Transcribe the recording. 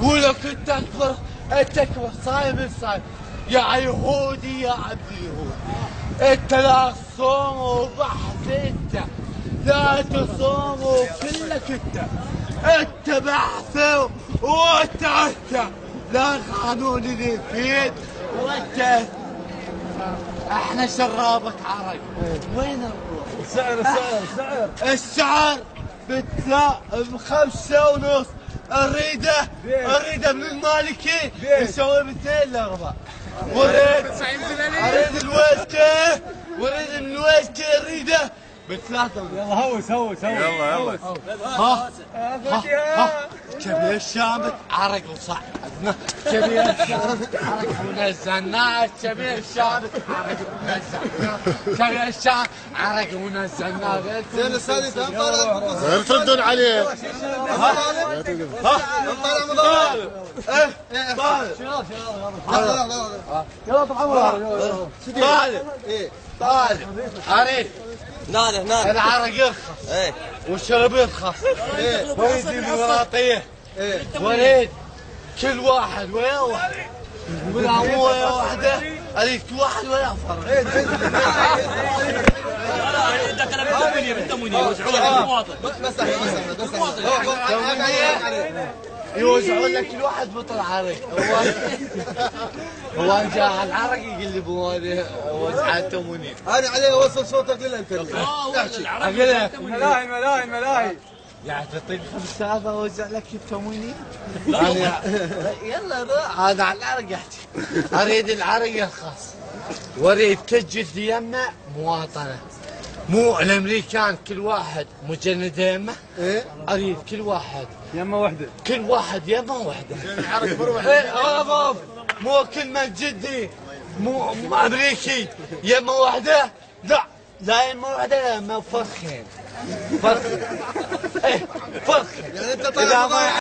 ولو كنت اكبر تكبر صايم الصايم يا يهودي يا عبد اليهود. انت لا تصوم وبحث، انت لا تصوم وكلك انت بحث وانت لا قانون اللي يفيد وانت. احنا شرابك عرق. وين نروح؟ السعر ب5.5. اريده من المالكي يسوي 200 الا ربع. اريد الويسكي، وريد من الويسكي اريده بثلاثة. يلا هوس. يلا ها كبير الشامت عرق وصعدنا. كبير الشامت عرق ونزلناه. كبير الشامت عرق ونزلناه. كبير الشامت عرق ونزلناه. زين استاذ طالع تردون عليه. يلا طالب اريد نادر العرق يرخص والشرب يرخص. اريد ديمقراطيه. اريد كل واحد ويا واحد ولا مو ويا واحده. اريد كل واحد ويا فرد. يوزعون لك كل واحد بطل عرق. هو جاء العرق يقلب وزعته منير. انا عليه اوصل صوتك للانترنت. اقول لك ملاهي يعني تعطيني 5,000 اوزع لك التموينيه؟ يلا روح. هذا على العرق احكي. اريد العرق يرخص واريد كل يمه مواطنه. مو الامريكان كل واحد مجند يمه. اريد كل واحد يمه واحده. كل واحد يمه واحده. العرق بروح. مو كل من جدي مو امريكي يمه واحده. لا يمه واحده، لا يمه فرخين. فرخين. فرخين. يعني انت طالع